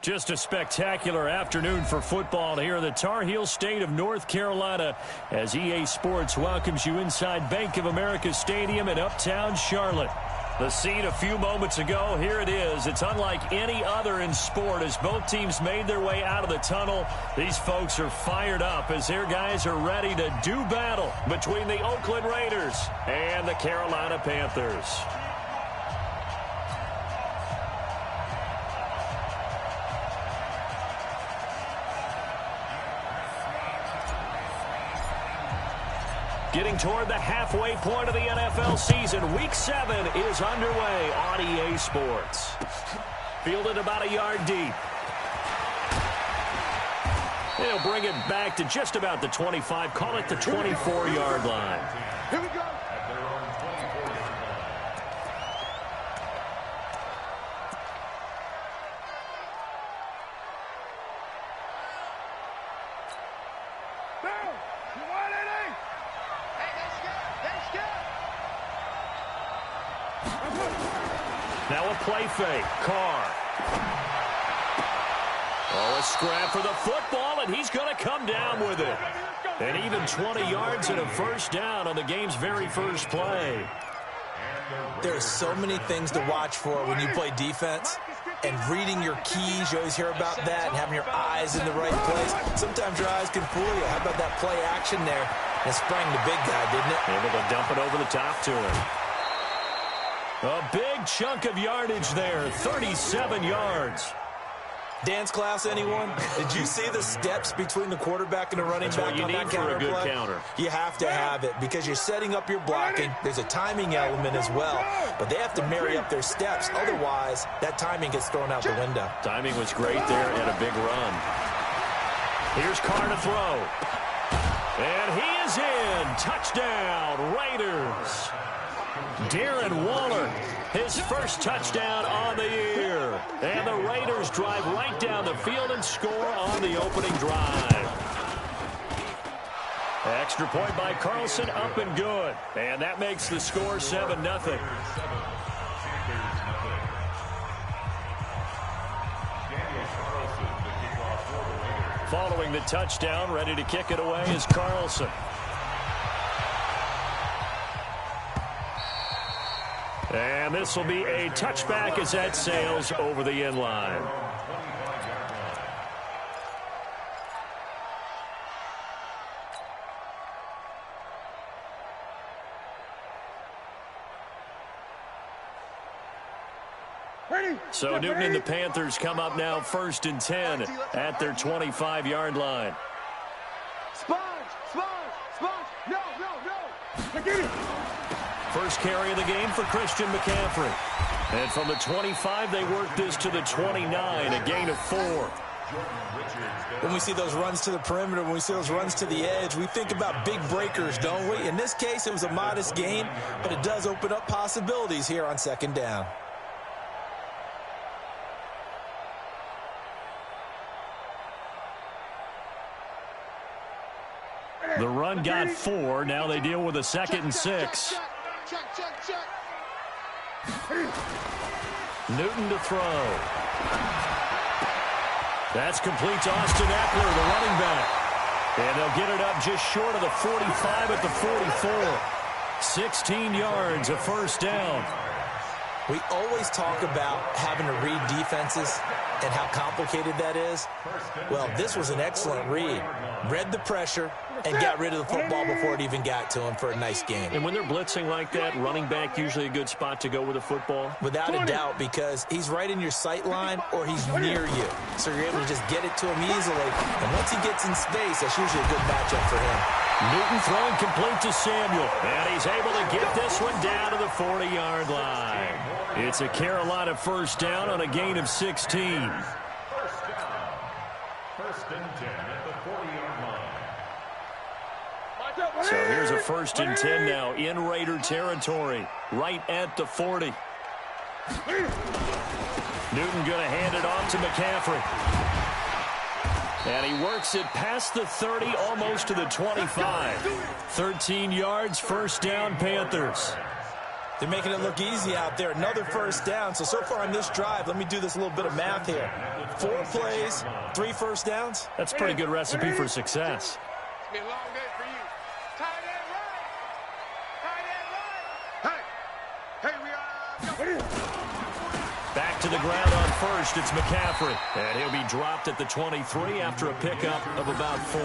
Just a spectacular afternoon for football here in the Tar Heel state of North Carolina as EA Sports welcomes you inside Bank of America Stadium in uptown Charlotte. The scene a few moments ago, here it is. It's unlike any other in sport as both teams made their way out of the tunnel. These folks are fired up as their guys are ready to do battle between the Oakland Raiders and the Carolina Panthers. Getting toward the halfway point of the NFL season, Week 7 is underway on EA Sports. Fielded about a yard deep. They'll bring it back to just about the 25, call it the 24-yard line. Here we go. Now a play fake. Carr. Oh, a scrap for the football, and he's going to come down with it. And even 20 yards and a first down on the game's very first play. There are so many things to watch for when you play defense. And reading your keys, you always hear about that, and having your eyes in the right place. Sometimes your eyes can fool you. How about that play action there? It sprang the big guy, didn't it? Able to dump it over the top to him. A big chunk of yardage there, 37 yards. Dance class, anyone? Did you see the steps between the quarterback and the running back on that counter play? That's what you need for a good counter. You have to have it because you're setting up your blocking. There's a timing element as well, but they have to marry up their steps. Otherwise, that timing gets thrown out the window. Timing was great there and a big run. Here's Carr to throw. And he is in. Touchdown, Raiders. Darren Waller, his first touchdown on the year. And the Raiders drive right down the field and score on the opening drive. Extra point by Carlson, up and good. And that makes the score 7-0. Following the touchdown, ready to kick it away is Carlson. And this will be a touchback as that sails over the end line. So Newton and the Panthers come up now 1st and 10 at their 25-yard line. Sponge, no. Get it. First carry of the game for Christian McCaffrey. And from the 25, they work this to the 29, a gain of 4. When we see those runs to the perimeter, when we see those runs to the edge, we think about big breakers, don't we? In this case, it was a modest gain, but it does open up possibilities here on 2nd down. The run got 4. Now they deal with a 2nd and 6. Check. Newton to throw. That's complete to Austin Eckler, the running back. And they'll get it up just short of the 45 at the 44. 16 yards, a first down. We always talk about having to read defenses and how complicated that is. Well, this was an excellent read. Read the pressure and got rid of the football before it even got to him for a nice game. And when they're blitzing like that, running back usually a good spot to go with the football? Without a doubt, because he's right in your sight line or he's near you. So you're able to just get it to him easily. And once he gets in space, that's usually a good matchup for him. Newton throwing complete to Samuel. And he's able to get this one down to the 40-yard line. It's a Carolina first down on a gain of 16. First down. 1st and 10 at the 40-yard line. So here's a 1st and 10 now in Raider territory, right at the 40. Newton going to hand it off to McCaffrey. And he works it past the 30, almost to the 25. 13 yards, first down, Panthers. They're making it look easy out there. Another first down. So far on this drive, let me do this little bit of math here. 4 plays, 3 first downs. That's a pretty good recipe for success. It's been a long day for you. Tight end right. Tight end right. Hey, Back to the ground on first, it's McCaffrey. And he'll be dropped at the 23 after a pickup of about 4.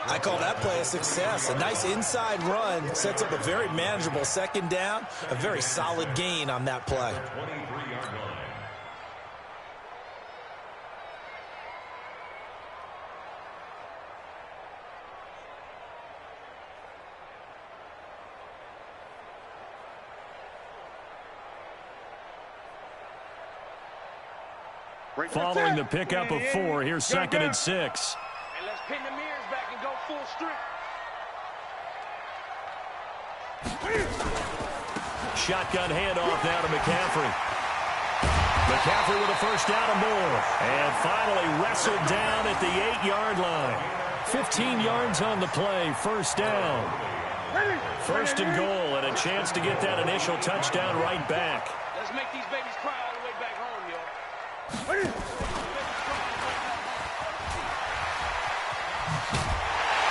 I call that play a success. A nice inside run sets up a very manageable second down. A very solid gain on that play. Following the pickup of 4, here's 2nd and 6. And let's pin the mirrors back and go full strength. Shotgun handoff now to McCaffrey. McCaffrey with a first down and more. And finally wrestled down at the 8-yard line. 15 yards on the play, first down. First and goal, and a chance to get that initial touchdown right back. Let's make these babies cry all the way back home, y'all.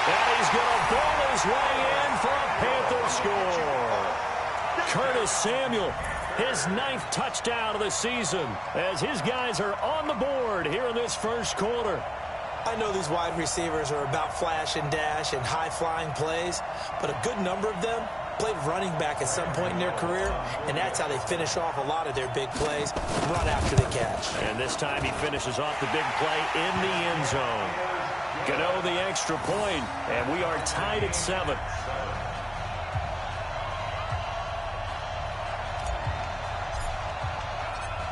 And he's going to ball his way in for a Panther score. Curtis Samuel, his 9th touchdown of the season, as his guys are on the board here in this first quarter. I know these wide receivers are about flash and dash and high-flying plays, but a good number of them played running back at some point in their career, and that's how they finish off a lot of their big plays, run after the catch. And this time he finishes off the big play in the end zone. Gano the extra point, and we are tied at 7.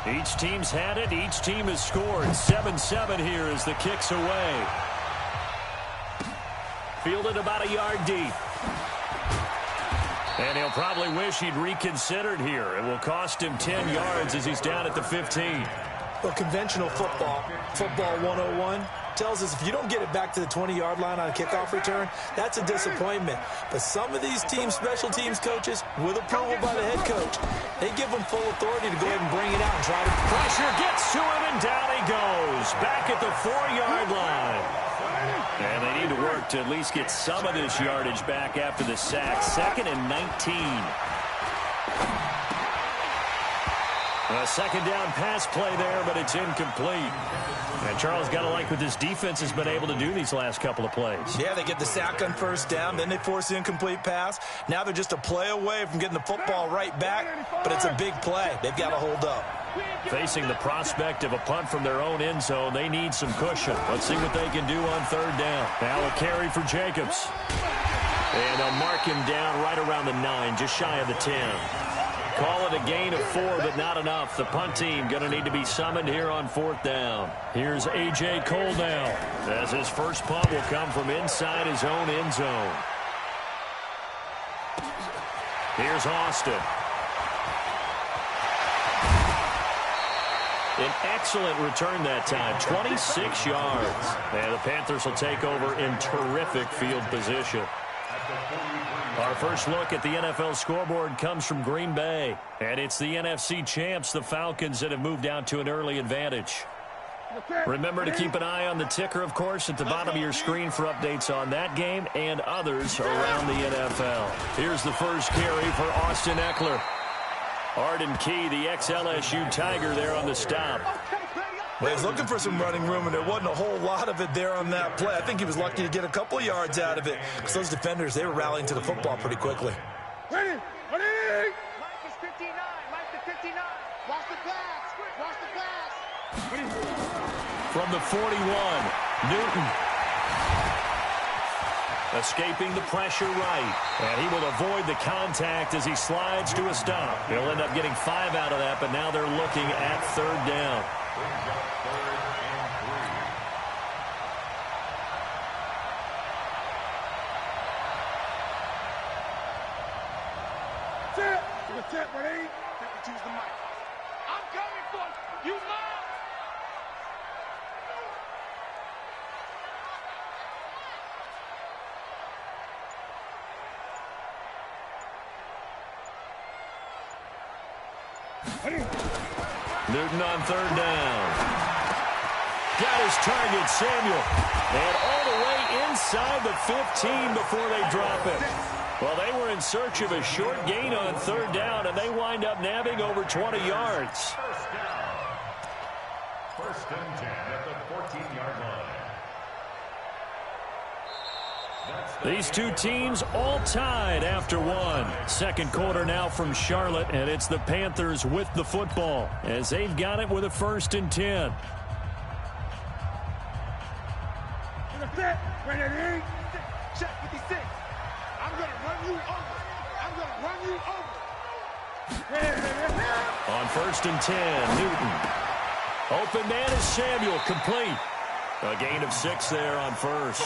Each team's had it. Each team has scored. 7-7 here as the kick's away. Fielded about a yard deep. And he'll probably wish he'd reconsidered here. It will cost him 10 yards as he's down at the 15. Well, conventional football 101, tells us if you don't get it back to the 20-yard line on a kickoff return, that's a disappointment. But some of these team special teams coaches, with approval by the head coach, they give them full authority to go ahead and bring it out and try to... Pressure gets to him, and down he goes. Back at the 4-yard line. And they need to work to at least get some of this yardage back after the sack. 2nd and 19. A second down pass play there, but it's incomplete. And Charles, got to like what this defense has been able to do these last couple of plays. Yeah, they get the sack on first down, then they force the incomplete pass. Now they're just a play away from getting the football right back, but it's a big play. They've got to hold up. Facing the prospect of a punt from their own end zone, they need some cushion. Let's see what they can do on 3rd down. Now a carry for Jacobs. And they'll mark him down right around the 9, just shy of the 10. Call it a gain of 4, but not enough. The punt team going to need to be summoned here on 4th down. Here's A.J. Cole now, as his first punt will come from inside his own end zone. Here's Austin. An excellent return that time, 26 yards. And the Panthers will take over in terrific field position. Our first look at the NFL scoreboard comes from Green Bay. And it's the NFC champs, the Falcons, that have moved out to an early advantage. Remember to keep an eye on the ticker, of course, at the bottom of your screen for updates on that game and others around the NFL. Here's the first carry for Austin Eckler. Arden Key, the ex-LSU Tiger, there on the stop. Well, he was looking for some running room, and there wasn't a whole lot of it there on that play. I think he was lucky to get a couple of yards out of it, because those defenders, they were rallying to the football pretty quickly. Ready! Ready! Mike is 59. Mike to 59. Watch the pass. Watch the pass. From the 41, Newton. Escaping the pressure right. And he will avoid the contact as he slides to a stop. He'll end up getting 5 out of that, but now they're looking at 3rd down. Ready? Choose the mic. I'm coming for you. You mine. Newton on third down. Got his target, Samuel. And all the way inside the 15 before they drop it. Well, they were in search of a short gain on third down, and they wind up nabbing over 20 yards. First and 10 at the 14-yard line. These two teams all tied after one. Second quarter now from Charlotte, and it's the Panthers with the football as they've got it with a 1st and 10. Check 56. I'm going to run you over. I'm going to run you over. On 1st and 10, Newton. Open man is Samuel, complete. A gain of 6 there on first.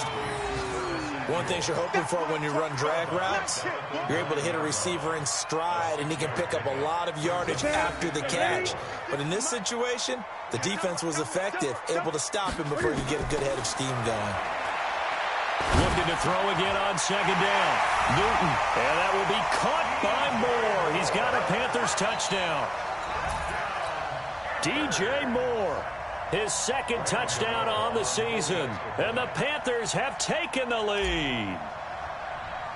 One thing you're hoping for when you run drag routes, you're able to hit a receiver in stride, and he can pick up a lot of yardage after the catch. But in this situation, the defense was effective, able to stop him before he could get a good head of steam going. Looking to throw again on 2nd down. Newton, and that will be caught by Moore. He's got a Panthers touchdown. DJ Moore, his 2nd touchdown on the season. And the Panthers have taken the lead.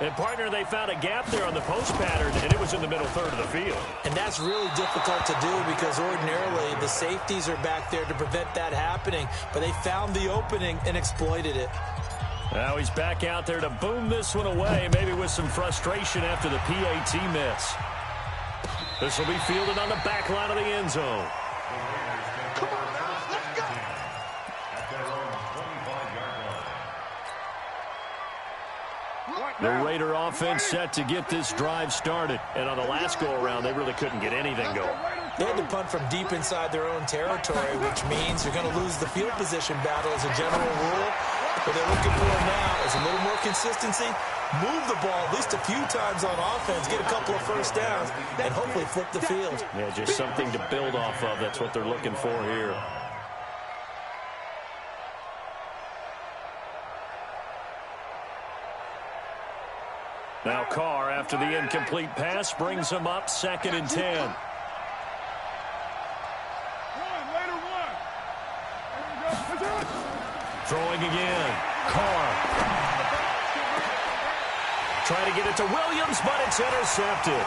And, partner, they found a gap there on the post pattern, and it was in the middle third of the field. And that's really difficult to do because ordinarily the safeties are back there to prevent that happening. But they found the opening and exploited it. Now he's back out there to boom this one away, maybe with some frustration after the PAT miss. This will be fielded on the back line of the end zone. Come on now, let's go. At their own 25-yard line. The Raider offense set to get this drive started. And on the last go-around, they really couldn't get anything going. They had to punt from deep inside their own territory, which means you're going to lose the field position battle as a general rule. What they're looking for now is a little more consistency, move the ball at least a few times on offense, get a couple of first downs, and hopefully flip the field. Yeah, just something to build off of. That's what they're looking for here. Now Carr, after the incomplete pass, brings him up 2nd and 10. Throwing again. Carr. Trying to get it to Williams, but it's intercepted.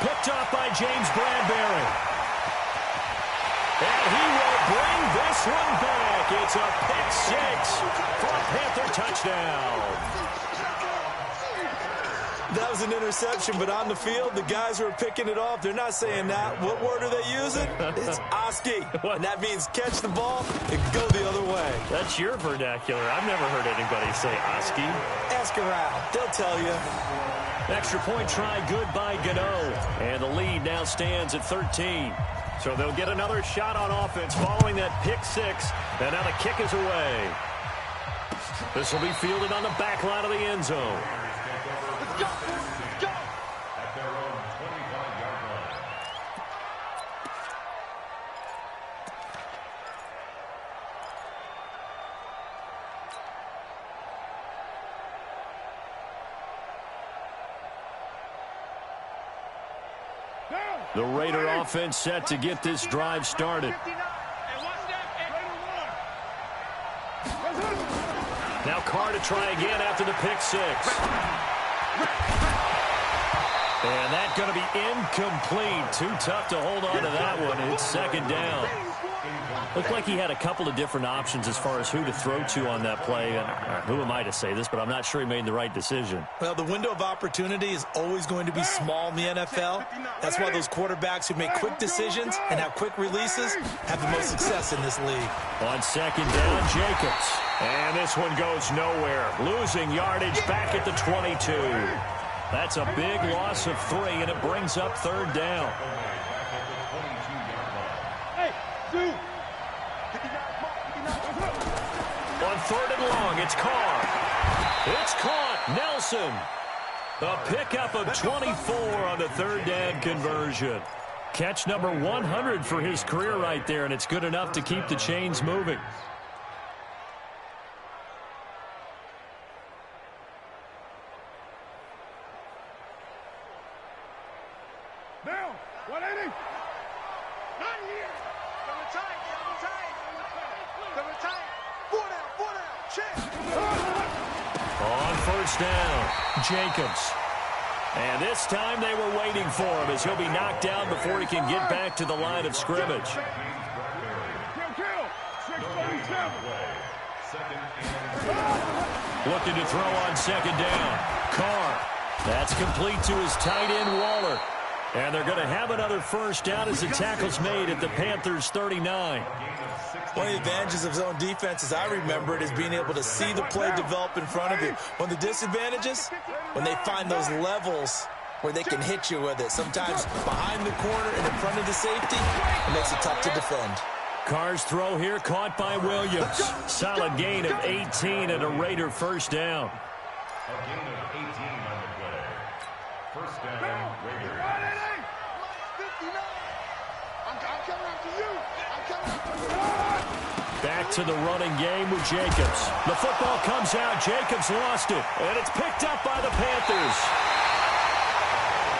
Picked off by James Bradbury. And he will bring this one back. It's a pick 6 for a Panther touchdown. That was an interception, but on the field, the guys who are picking it off, they're not saying that. What word are they using? It's Oski. And that means catch the ball and go the other way. That's your vernacular. I've never heard anybody say Oski. Ask around. They'll tell you. Extra point try good by Gano. And the lead now stands at 13. So they'll get another shot on offense following that pick 6. And now the kick is away. This will be fielded on the back line of the end zone. Go. At their own 25-yard line. The Raider offense set to get this drive started. Now Carr to try again after the pick 6. And that's going to be incomplete. Too tough to hold on to that one. It's 2nd down. Looked like he had a couple of different options as far as who to throw to on that play. And who am I to say this, but I'm not sure he made the right decision. Well, the window of opportunity is always going to be small in the NFL. That's why those quarterbacks who make quick decisions and have quick releases have the most success in this league. On 2nd down, Jacobs. And this one goes nowhere. Losing yardage back at the 22. That's a big loss of 3, and it brings up 3rd down. Hey, dude. On 3rd and long, it's Carr. It's caught. Nelson. A pickup of 24 on the 3rd down conversion. Catch number 100 for his career right there, and it's good enough to keep the chains moving. Down. 180. Not here. Double tight. Double tight. Double tight. Four down. Check. On first down, Jacobs. And this time they were waiting for him as he'll be knocked down before he can get back to the line of scrimmage. Kill. 647. Looking to throw on second down. Carr. That's complete to his tight end, Waller. And they're going to have another first down as the tackle's made at the Panthers' 39. One of the advantages of zone defense, as I remember it, is being able to see the play develop in front of you. One of the disadvantages, when they find those levels where they can hit you with it. Sometimes behind the corner and in front of the safety, it makes it tough to defend. Carr's throw here caught by Williams. Solid gain of 18 and a Raider first down. A gain of 18 on the play. First down, Raiders. I'm coming after you. Back to the running game with Jacobs. The football comes out. Jacobs lost it. And it's picked up by the Panthers.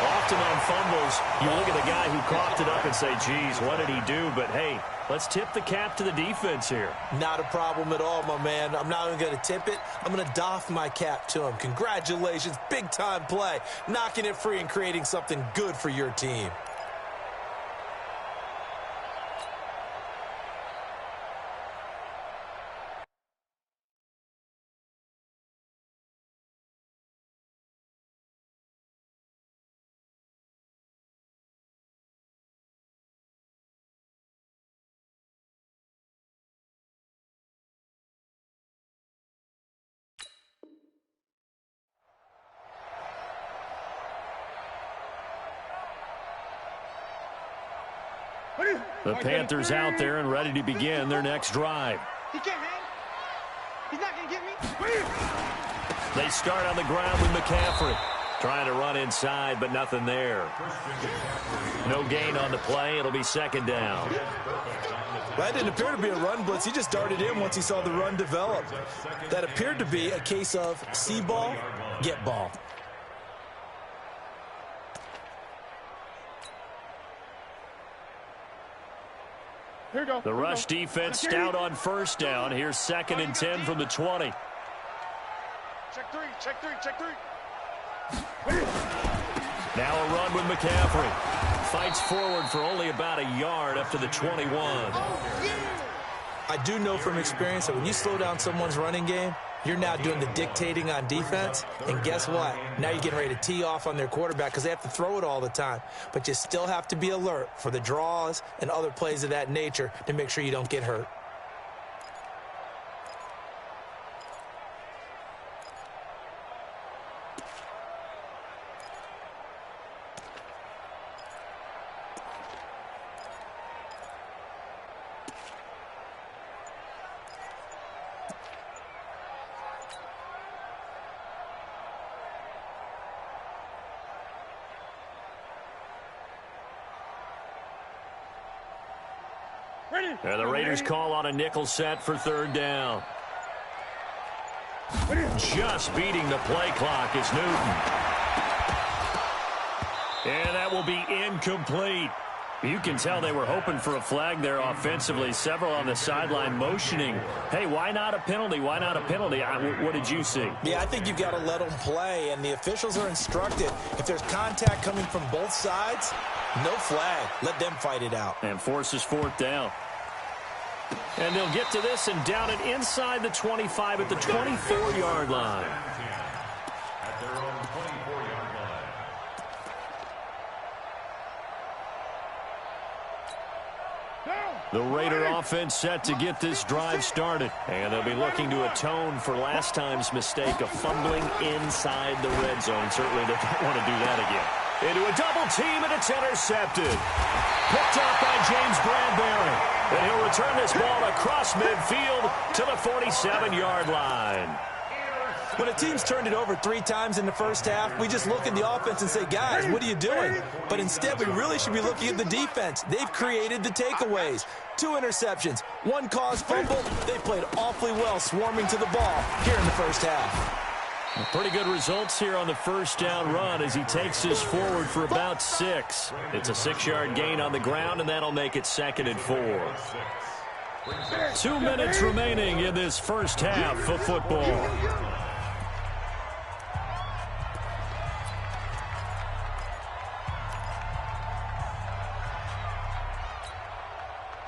Often on fumbles, you look at a guy who coughed it up and say, geez, what did he do? But, hey, let's tip the cap to the defense here. Not a problem at all, my man. I'm not even going to tip it. I'm going to doff my cap to him. Congratulations. Big-time play. Knocking it free and creating something good for your team. The Panthers out there and ready to begin their next drive. He can't hang. He's not going to get me. They start on the ground with McCaffrey. Trying to run inside, but nothing there. No gain on the play. It'll be second down. That didn't appear to be a run blitz. He just darted in once he saw the run develop. That appeared to be a case of see ball, get ball. Here we go. The rush defense stout on first down. Here's 2nd and 10 from the 20. Check three. Now a run with McCaffrey. Fights forward for only about a yard up to the 21. I do know from experience that when you slow down someone's running game, you're now doing the dictating on defense. And guess what? Now you're getting ready to tee off on their quarterback because they have to throw it all the time. But you still have to be alert for the draws and other plays of that nature to make sure you don't get hurt. And the Raiders call on a nickel set for third down. Just beating the play clock is Newton. And that will be incomplete. You can tell they were hoping for a flag there offensively. Several on the sideline motioning, hey, why not a penalty? Why not a penalty? What did you see? Yeah, I think you've got to let them play, and the officials are instructed. If there's contact coming from both sides, no flag. Let them fight it out. And forces fourth down. And they'll get to this and down it inside the 25 at the 24-yard line. At their own 24-yard line. The Raider offense set to get this drive started. And they'll be looking to atone for last time's mistake of fumbling inside the red zone. Certainly they don't want to do that again. Into a double team, and it's intercepted. Picked up by James Bradbury. And he'll return this ball across midfield to the 47-yard line. When a team's turned it over 3 times in the first half, we just look at the offense and say, guys, what are you doing? But instead, we really should be looking at the defense. They've created the takeaways. 2 interceptions, 1 caused fumble. They played awfully well swarming to the ball here in the first half. Pretty good results here on the first down run as he takes this forward for about 6. It's a 6-yard gain on the ground, and that'll make it 2nd and 4. 2 minutes remaining in this first half of football.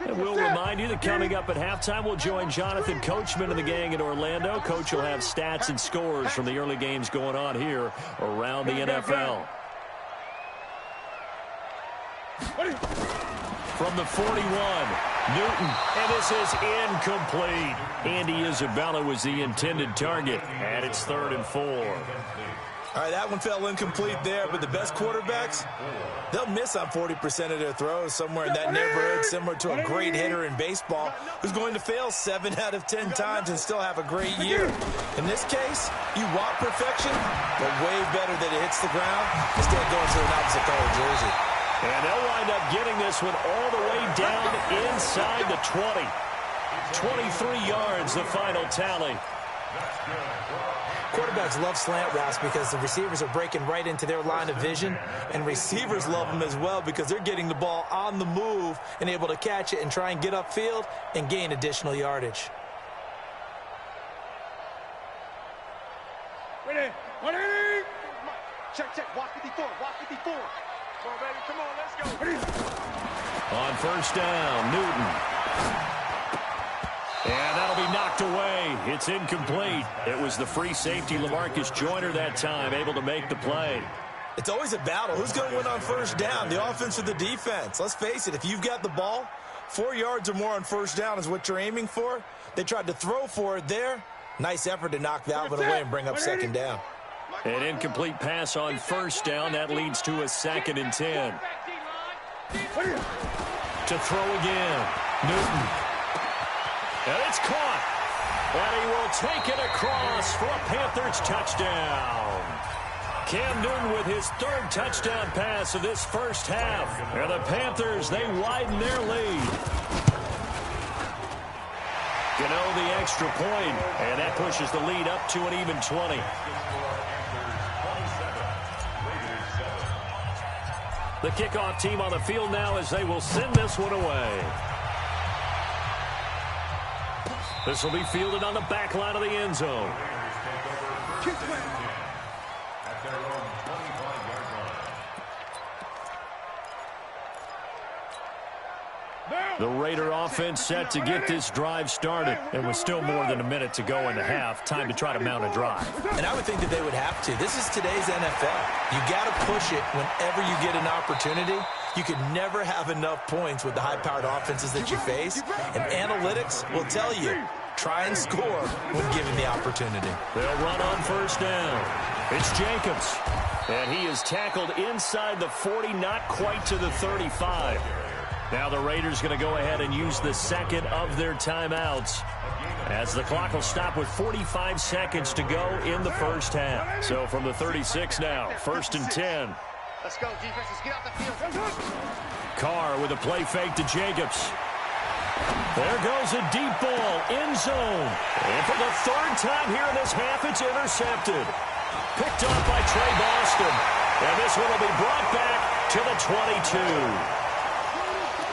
And we'll remind you that coming up at halftime, we'll join Jonathan Coachman and the gang in Orlando. Coach will have stats and scores from the early games going on here around the NFL. From the 41, Newton, and this is incomplete. Andy Isabella was the intended target, and it's 3rd and 4. All right, that one fell incomplete there, but the best quarterbacks, they'll miss on 40% of their throws, somewhere in that neighborhood, similar to a great hitter in baseball who's going to fail 7 out of 10 times and still have a great year. In this case, you want perfection, but way better that it hits the ground instead of going to an opposite color jersey. And they'll wind up getting this one all the way down inside the 20. 23 yards, the final tally. Quarterbacks love slant routes because the receivers are breaking right into their line of vision, and receivers love them as well because they're getting the ball on the move and able to catch it and try and get upfield and gain additional yardage. Ready? Check. Walk 54. Come on, baby. Come on, let's go. Ready? On first down, Newton. And that'll be knocked away. It's incomplete. It was the free safety, LaMarcus Joyner, that time, able to make the play. It's always a battle. Who's going to win on first down, the offense or the defense? Let's face it, if you've got the ball, 4 yards or more on first down is what you're aiming for. They tried to throw for it there. Nice effort to knock that one away and bring up 2nd down. An incomplete pass on first down. That leads to a 2nd and 10. To throw again, Newton. And it's caught. And he will take it across for a Panthers touchdown. Cam Newton with his 3rd touchdown pass of this first half. And the Panthers, they widen their lead. Gano the extra point, and that pushes the lead up to an even 20. The kickoff team on the field now as they will send this one away. This will be fielded on the back line of the end zone. The Raider offense set to get this drive started. And with still more than a minute to go in the half, time to try to mount a drive. And I would think that they would have to. This is today's NFL. You got to push it whenever you get an opportunity. You can never have enough points with the high-powered offenses that you face. And analytics will tell you, try and score when given the opportunity. They'll run on first down. It's Jacobs. And he is tackled inside the 40, not quite to the 35. Now the Raiders going to go ahead and use the 2nd of their timeouts as the clock will stop with 45 seconds to go in the first half. So from the 36 now, 1st and 10. Let's go, defense. Let's get out the field. Carr with a play fake to Jacobs. There goes a deep ball, end zone. And for the 3rd time here in this half, it's intercepted. Picked off by Trey Boston. And this one will be brought back to the 22.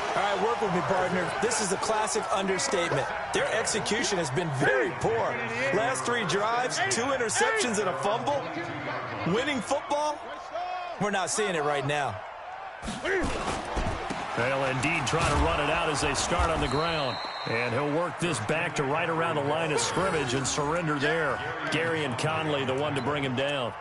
All right, work with me, partner. This is a classic understatement. Their execution has been very poor. Last 3 drives, 2 interceptions and a fumble. Winning football? We're not seeing it right now. They'll indeed try to run it out as they start on the ground. And he'll work this back to right around the line of scrimmage and surrender there. Gary and Conley, the one to bring him down.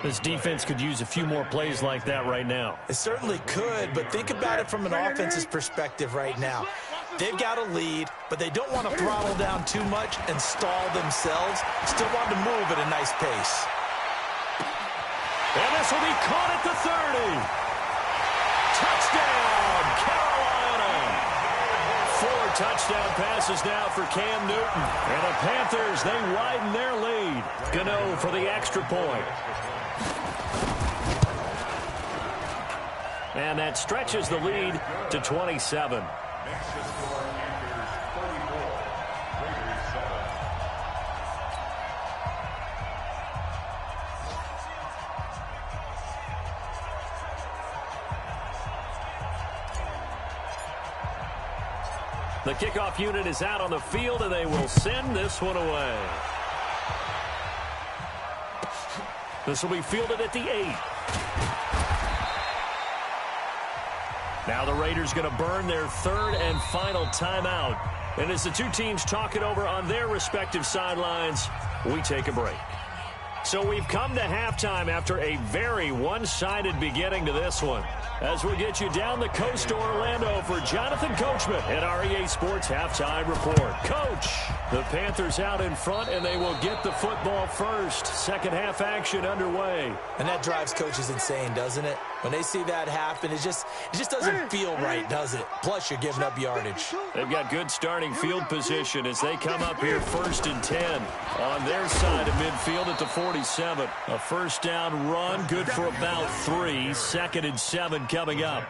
This defense could use a few more plays like that right now. It certainly could, but think about it from an offense's perspective right now. They've got a lead, but they don't want to throttle down too much and stall themselves. Still want to move at a nice pace. And this will be caught at the 30. Touchdown, Carolina. 4 touchdown passes now for Cam Newton. And the Panthers, they widen their lead. Gano for the extra point. And that stretches the lead to 27. The kickoff unit is out on the field, and they will send this one away. This will be fielded at the 8. Now the Raiders going to burn their third and final timeout. And as the two teams talk it over on their respective sidelines, we take a break. So we've come to halftime after a very one-sided beginning to this one. As we get you down the coast to Orlando for Jonathan Coachman at our EA Sports Halftime Report. Coach, the Panthers out in front, and they will get the football first. Second half action underway. And that drives coaches insane, doesn't it? When they see that happen, it just doesn't feel right, does it? Plus, you're giving up yardage. They've got good starting field position as they come up here 1st and 10 on their side of midfield at the 47. A first down run, good for about 3. 2nd and 7 coming up.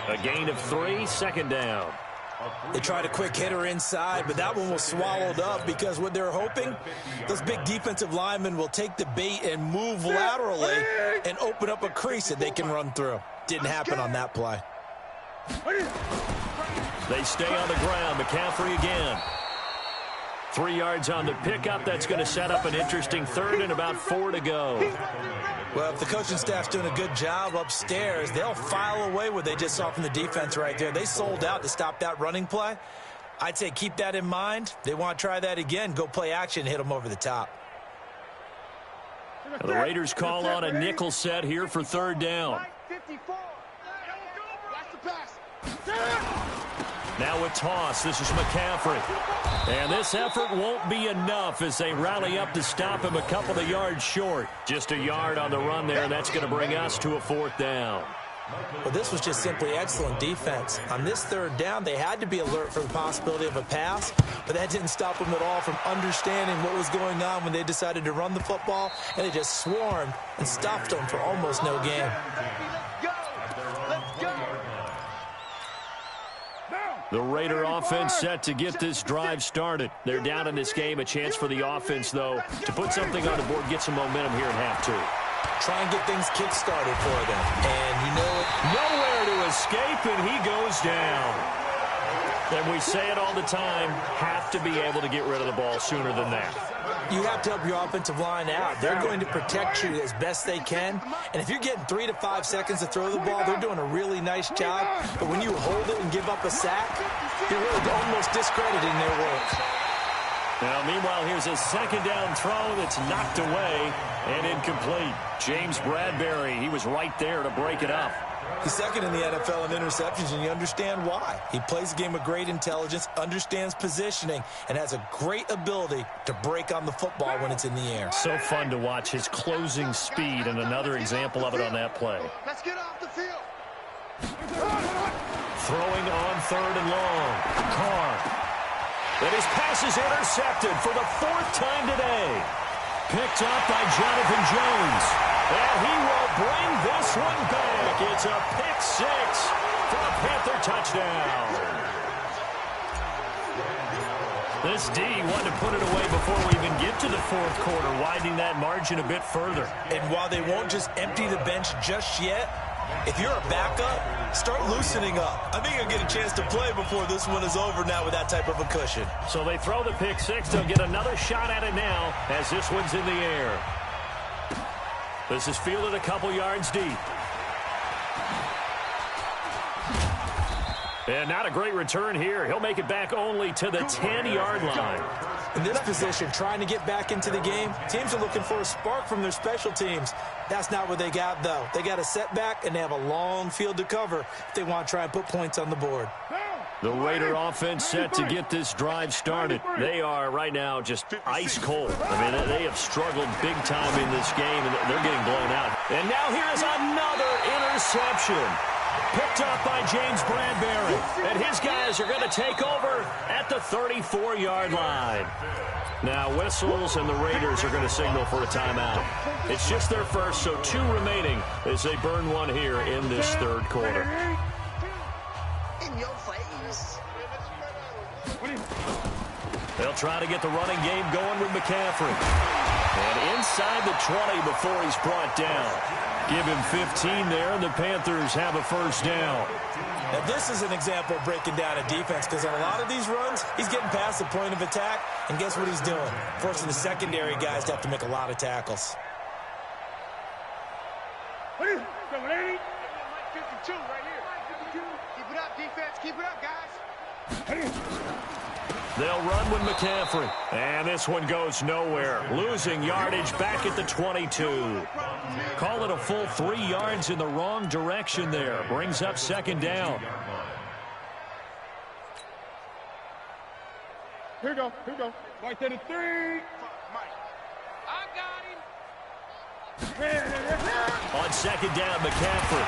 A gain of 3, second down. They tried a quick hitter inside, but that one was swallowed up because what they're hoping, those big defensive linemen will take the bait and move laterally and open up a crease that they can run through. Didn't happen on that play. They stay on the ground. McCaffrey again. 3 yards on the pickup. That's going to set up an interesting third and about 4 to go. Well, if the coaching staff's doing a good job upstairs, they'll file away what they just saw from the defense right there. They sold out to stop that running play. I'd say keep that in mind. They want to try that again. Go play action, hit them over the top. The Raiders call on a nickel set here for 3rd down. Now a toss. This is McCaffrey. And this effort won't be enough as they rally up to stop him a couple of yards short. Just a yard on the run there, and that's going to bring us to a 4th down. Well, this was just simply excellent defense. On this 3rd down, they had to be alert for the possibility of a pass, but that didn't stop them at all from understanding what was going on when they decided to run the football, and they just swarmed and stopped them for almost no gain. The Raider offense set to get this drive started. They're down in this game. A chance for the offense, though, to put something on the board, get some momentum here in half 2. Try and get things kick-started for them. And you know it. Nowhere to escape, and he goes down. And we say it all the time, have to be able to get rid of the ball sooner than that. You have to help your offensive line out. They're going to protect you as best they can. And if you're getting 3 to 5 seconds to throw the ball, they're doing a really nice job. But when you hold it and give up a sack, you're really almost discrediting their work. Now, meanwhile, here's a 2nd down throw that's knocked away and incomplete. James Bradbury, he was right there to break it up. He's 2nd in the NFL in interceptions, and you understand why. He plays a game of great intelligence, understands positioning, and has a great ability to break on the football when it's in the air. So fun to watch his closing speed, and another example of it on that play. Let's get off the field. Throwing on 3rd and long. Carr. And his pass is intercepted for the 4th time today. Picked up by Jonathan Jones. And he will bring this one back. It's a pick 6 for a Panther touchdown. This D wanted to put it away before we even get to the 4th quarter, widening that margin a bit further. And while they won't just empty the bench just yet, if you're a backup, start loosening up. I think you'll get a chance to play before this one is over now with that type of a cushion. So they throw the pick 6. They'll get another shot at it now as this one's in the air. This is fielded a couple yards deep. And not a great return here. He'll make it back only to the 10-yard line. In this position, trying to get back into the game, teams are looking for a spark from their special teams. That's not what they got, though. They got a setback, and they have a long field to cover if they want to try and put points on the board. The Raider offense set to get this drive started. They are right now just ice cold. I mean, they have struggled big time in this game, and they're getting blown out. And now here is another interception. Picked up by James Bradbury. And his guys are going to take over at the 34-yard line. Now whistles, and the Raiders are going to signal for a timeout. It's just their first, so 2 remaining as they burn one here in this 3rd quarter. In your face. They'll try to get the running game going with McCaffrey. And inside the 20 before he's brought down. Give him 15 there, and the Panthers have a first down. Now, this is an example of breaking down a defense, because on a lot of these runs, he's getting past the point of attack, and guess what he's doing? Forcing the secondary guys to have to make a lot of tackles. 52 right here. Keep it up, defense. Keep it up, guys. They'll run with McCaffrey. And this one goes nowhere. Losing yardage back at the 22. Call it a full 3 yards in the wrong direction there. Brings up second down. Here we go. Here we go. Right there to 3. Mike. I got him. On second down, McCaffrey.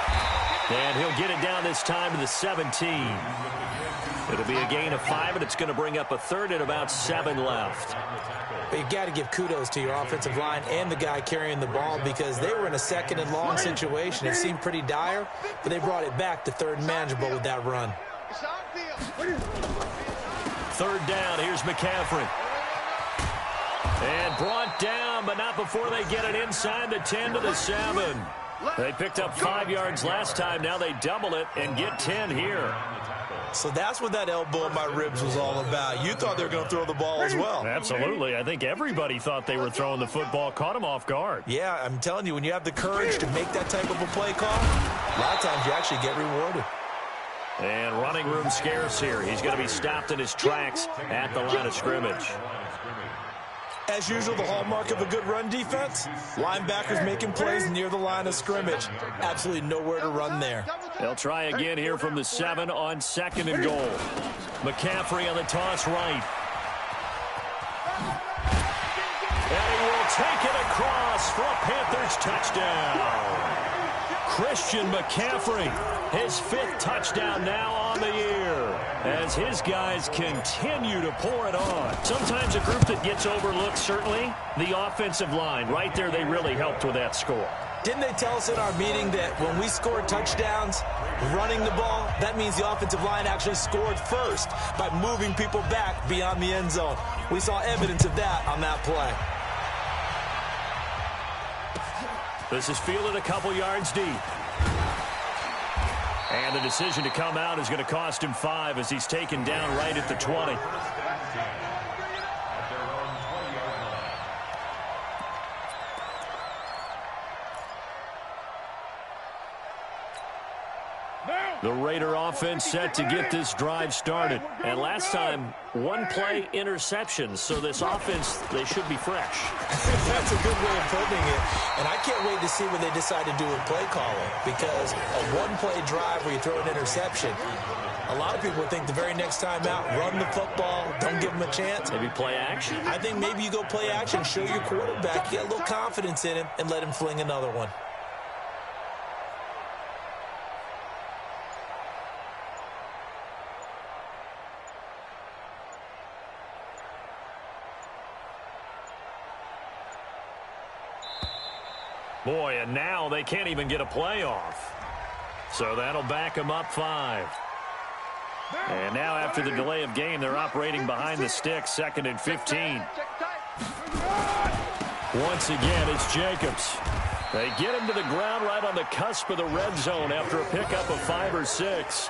And he'll get it down this time to the 17. It'll be a gain of 5, and it's going to bring up a third and about 7 left. But you've got to give kudos to your offensive line and the guy carrying the ball, because they were in a second and long situation. It seemed pretty dire, but they brought it back to third and manageable with that run. Third down, here's McCaffrey. And brought down, but not before they get it inside the 10 to the 7. They picked up 5 yards last time. Now they double it and get 10 here. So that's what that elbow in my ribs was all about. You thought they were going to throw the ball as well. Absolutely. I think everybody thought they were throwing the football, caught him off guard. Yeah, I'm telling you, when you have the courage to make that type of a play call, a lot of times you actually get rewarded. And running room scarce here. He's going to be stopped in his tracks at the line of scrimmage. As usual, the hallmark of a good run defense, linebackers making plays near the line of scrimmage. Absolutely nowhere to run there. They'll try again here from the 7 on second and goal. McCaffrey on the toss right. And he will take it across for a Panthers touchdown. Christian McCaffrey, his 5th touchdown now on the year, as his guys continue to pour it on. Sometimes a group that gets overlooked, certainly, the offensive line. Right there, they really helped with that score. Didn't they tell us in our meeting that when we scored touchdowns running the ball, that means the offensive line actually scored first by moving people back beyond the end zone? We saw evidence of that on that play. This is fielded a couple yards deep. And the decision to come out is going to cost him 5 as he's taken down right at the 20. The Raider offense set to get this drive started. And last time, 1-play interceptions. So this offense, they should be fresh. That's a good way of putting it. And I can't wait to see what they decide to do with play calling. Because a 1-play drive where you throw an interception, a lot of people think the very next time out, run the football, don't give them a chance. Maybe play action? I think maybe you go play action, show your quarterback, get a little confidence in him, and let him fling another one. Boy, and now they can't even get a playoff. So that'll back them up 5. And now after the delay of game, they're operating behind the sticks, 2nd and 15. Once again, it's Jacobs. They get him to the ground right on the cusp of the red zone after a pickup of 5 or 6.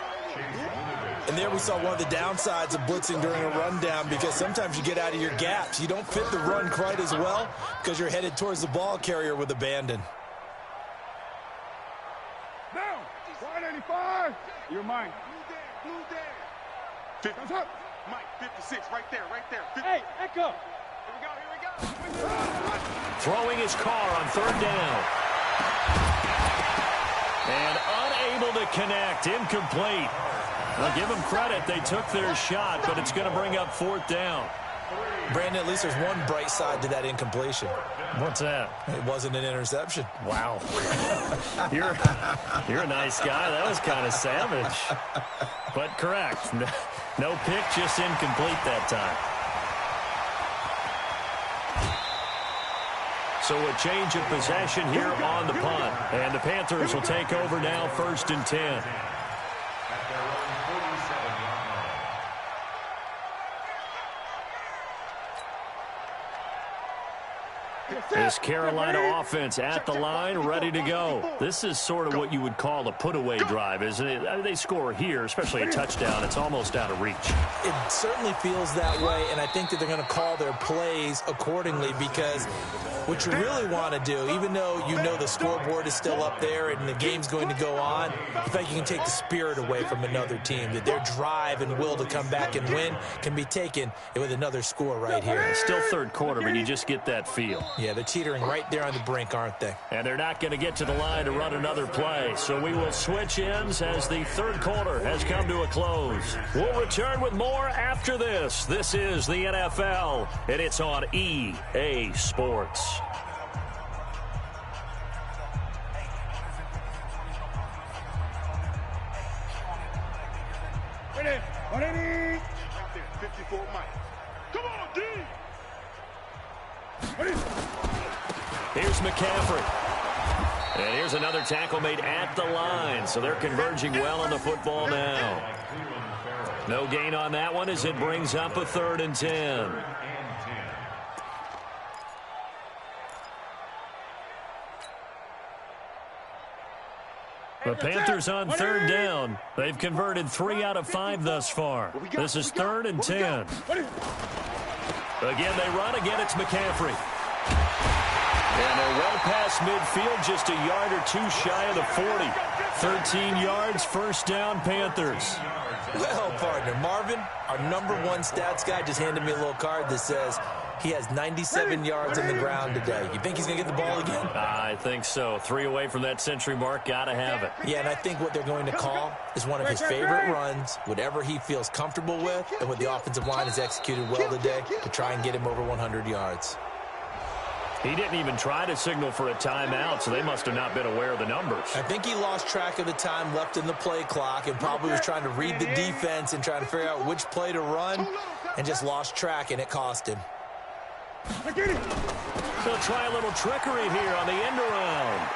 And there we saw one of the downsides of blitzing during a rundown, because sometimes you get out of your gaps. You don't fit the run quite as well because you're headed towards the ball carrier with abandon. Down. 185. You're mine. Blue there. Comes up. Mike, 56. Right there. Right there. 50. Hey, echo. Here we go. Throwing his car on 3rd down. And unable to connect. Incomplete. I'll give them credit. They took their shot, but it's going to bring up 4th down. Brandon, at least there's one bright side to that incompletion. What's that? It wasn't an interception. Wow. You're a nice guy. That was kind of savage. But correct. No pick, just incomplete that time. So a change of possession here on the punt. And the Panthers will take over now, 1st and 10. This Carolina offense at the line, ready to go. This is sort of what you would call a put-away drive, isn't it? I mean, they score here, especially a touchdown. It's almost out of reach. It certainly feels that way, and I think that they're going to call their plays accordingly, because what you really want to do, even though you know the scoreboard is still up there and the game's going to go on, I think you can take the spirit away from another team, that their drive and will to come back and win can be taken with another score right here. It's still third quarter, but you just get that feel. Yeah, they're teetering right there on the brink, aren't they? And they're not going to get to the line to run another play, so we will switch ends as the third quarter has come to a close. We'll return with more after this. This is the NFL, and it's on EA Sports. Ready? 180. 54 Mike. Come on, D. Ready? Here's McCaffrey. And here's another tackle made at the line, so they're converging well on the football now. No gain on that one as it brings up a 3rd and 10. The Panthers on 3rd down. They've converted 3 out of 5 thus far. This is 3rd and 10. Again, they run. Again, it's McCaffrey. And they're well past midfield, just a yard or two shy of the 40. 13 yards, first down, Panthers. Well, partner, Marvin, our #1 stats guy, just handed me a little card that says he has 97 yards on the ground today. You think he's going to get the ball again? I think so. 3 away from that century mark. Got to have it. Yeah, and I think what they're going to call is one of his favorite runs, whatever he feels comfortable with, and what the offensive line has executed well today to try and get him over 100 yards. He didn't even try to signal for a timeout, so they must have not been aware of the numbers. I think he lost track of the time left in the play clock and probably was trying to read the defense and trying to figure out which play to run and just lost track, and it cost him. They'll try a little trickery here on the end around.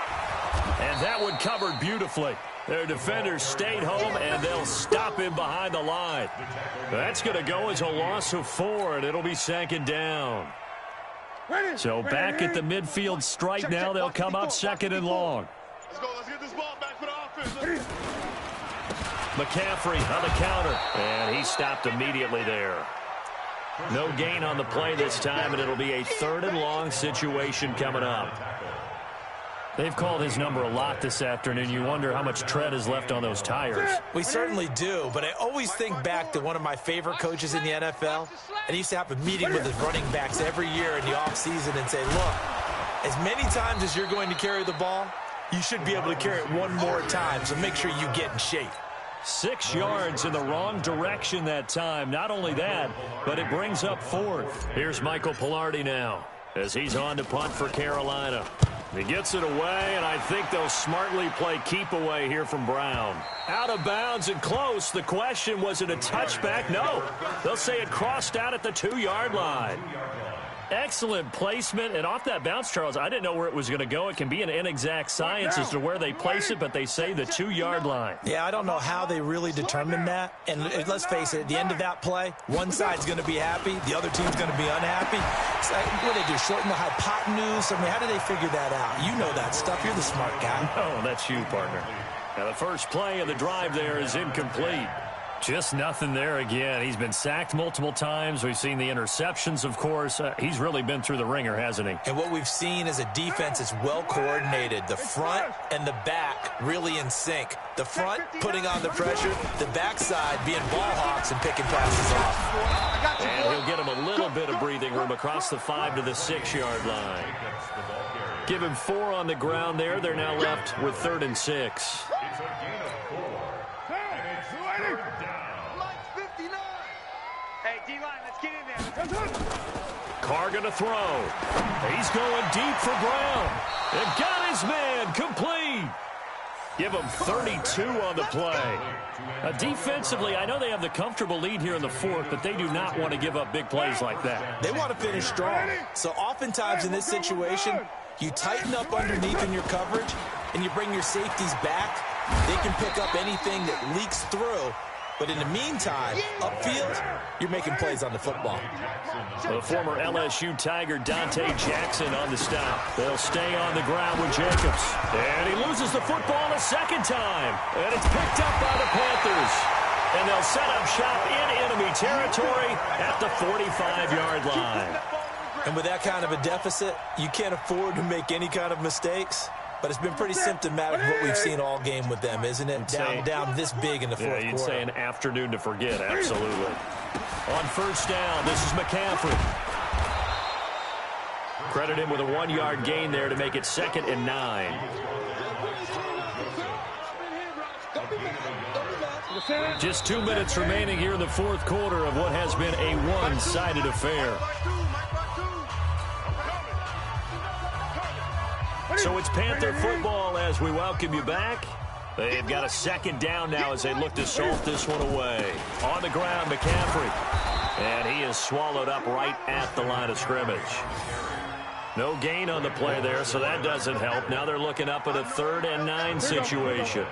And that one covered beautifully. Their defenders stayed home, and they'll stop him behind the line. That's going to go as a loss of 4, and it'll be 2nd down. So back at the midfield stripe now, they'll come up 2nd and long. Let's go. Let's get this ball back for the offense. McCaffrey on the counter, and he stopped immediately there. No gain on the play this time, and it'll be a 3rd and long situation coming up. They've called his number a lot this afternoon. You wonder how much tread is left on those tires. We certainly do, but I always think back to one of my favorite coaches in the NFL, and he used to have a meeting with his running backs every year in the offseason and say, look, as many times as you're going to carry the ball, you should be able to carry it one more time, so make sure you get in shape. 6 yards in the wrong direction that time. Not only that, but it brings up 4th. Here's Michael Pilardi now as he's on to punt for Carolina. He gets it away, and I think they'll smartly play keep away here from Brown. Out of bounds and close. The question, was it a touchback? No. They'll say it crossed out at the 2-yard line. Excellent placement, and off that bounce, Charles, I didn't know where it was going to go. It can be an inexact science as to where they place it, but they say the 2-yard line. Yeah, I don't know how they really determined that. And let's face it, at the end of that play, one side's going to be happy, the other team's going to be unhappy. So, what do they do, shorten the hypotenuse? I mean, how do they figure that out? You know that stuff. You're the smart guy. Oh, that's you, partner. Now, the first play of the drive there is incomplete. Just nothing there again. He's been sacked multiple times. We've seen the interceptions, of course. He's really been through the ringer, hasn't he? And what we've seen is a defense that's well coordinated. The front and the back really in sync. The front putting on the pressure, the backside being ball hawks and picking passes off. And he'll get him a little bit of breathing room across the 5 to the 6-yard line. Give him 4 on the ground there. They're now left with 3rd and 6. Carr going to throw. He's going deep for Brown. And got his man complete. Give him 32 on the play. Defensively, I know they have the comfortable lead here in the 4th, but they do not want to give up big plays like that. They want to finish strong. So oftentimes in this situation, you tighten up underneath in your coverage, and you bring your safeties back. They can pick up anything that leaks through But in the meantime, upfield, you're making plays on the football. The former LSU Tiger Dante Jackson on the stop. They'll stay on the ground with Jacobs. And he loses the football a second time. And it's picked up by the Panthers. And they'll set up shop in enemy territory at the 45-yard line. And with that kind of a deficit, you can't afford to make any kind of mistakes. But it's been pretty symptomatic of what we've seen all game with them, isn't it? Down this big in the fourth quarter. You'd say an afternoon to forget, absolutely. On first down, this is McCaffrey. Credit him with a 1-yard gain there to make it 2nd and 9. Just 2 minutes remaining here in the fourth quarter of what has been a one-sided affair. So it's Panther football as we welcome you back. They've got a 2nd down now as they look to salt this one away. On the ground, McCaffrey. And he is swallowed up right at the line of scrimmage. No gain on the play there, so that doesn't help. Now they're looking up at a 3rd and 9 situation.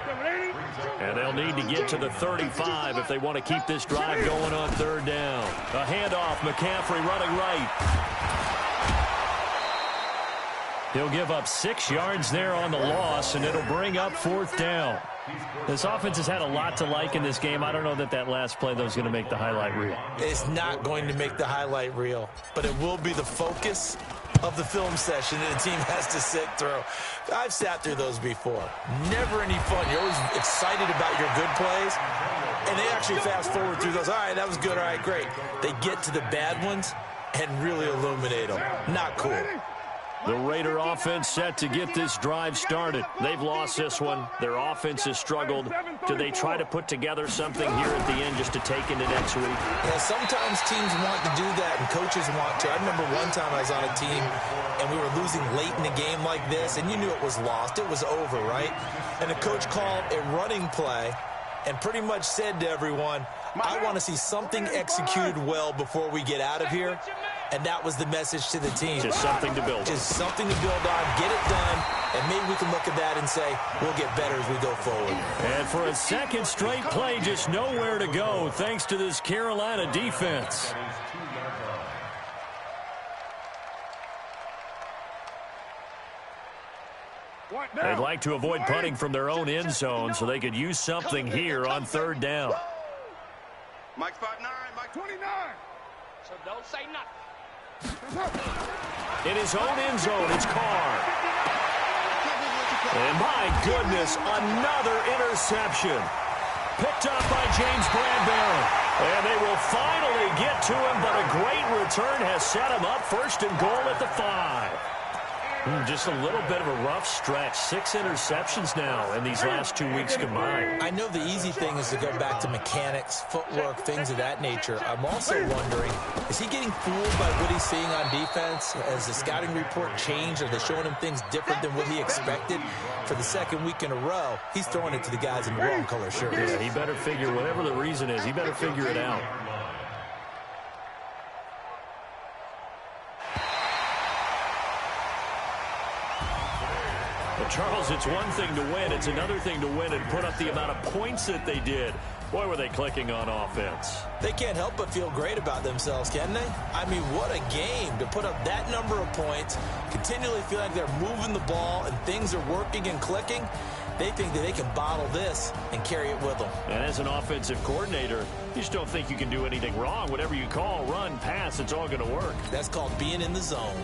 And they'll need to get to the 35 if they want to keep this drive going on 3rd down. A handoff, McCaffrey running right. He'll give up 6 yards there on the loss, and it'll bring up 4th down. This offense has had a lot to like in this game. I don't know that last play, though, is going to make the highlight reel. It's not going to make the highlight reel, but it will be the focus of the film session that the team has to sit through. I've sat through those before. Never any fun. You're always excited about your good plays, and they actually fast forward through those. All right, that was good. All right, great. They get to the bad ones and really illuminate them. Not cool. The Raider offense set to get this drive started. They've lost this one. Their offense has struggled. Do they try to put together something here at the end just to take into next week? Yeah, sometimes teams want to do that and coaches want to. I remember one time I was on a team and we were losing late in the game like this, and you knew it was lost. It was over, right? And the coach called a running play and pretty much said to everyone, I want to see something executed well before we get out of here. And that was the message to the team. Just something to build on. Just something to build on, get it done, and maybe we can look at that and say, we'll get better as we go forward. And for a 2nd straight play, just nowhere to go, thanks to this Carolina defense. They'd like to avoid punting from their own end zone so they could use something here on 3rd down. Mike 5'9", Mike 29. So don't say nothing. In his own end zone, it's Carr. And my goodness, another interception. Picked up by James Bradbury. And they will finally get to him, but a great return has set him up 1st and goal at the 5. Just a little bit of a rough stretch. 6 interceptions now in these last 2 weeks combined. I know the easy thing is to go back to mechanics, footwork, things of that nature. I'm also wondering, is he getting fooled by what he's seeing on defense? Has the scouting report changed? Are they showing him things different than what he expected? For the 2nd week in a row, he's throwing it to the guys in the wrong color shirts. Yeah, he better figure, whatever the reason is, he better figure it out. Charles, it's one thing to win. It's another thing to win and put up the amount of points that they did. Boy, were they clicking on offense. They can't help but feel great about themselves, can they? I mean, what a game to put up that number of points, continually feel like they're moving the ball and things are working and clicking. They think that they can bottle this and carry it with them. And as an offensive coordinator, you just don't think you can do anything wrong. Whatever you call, run, pass, it's all going to work. That's called being in the zone.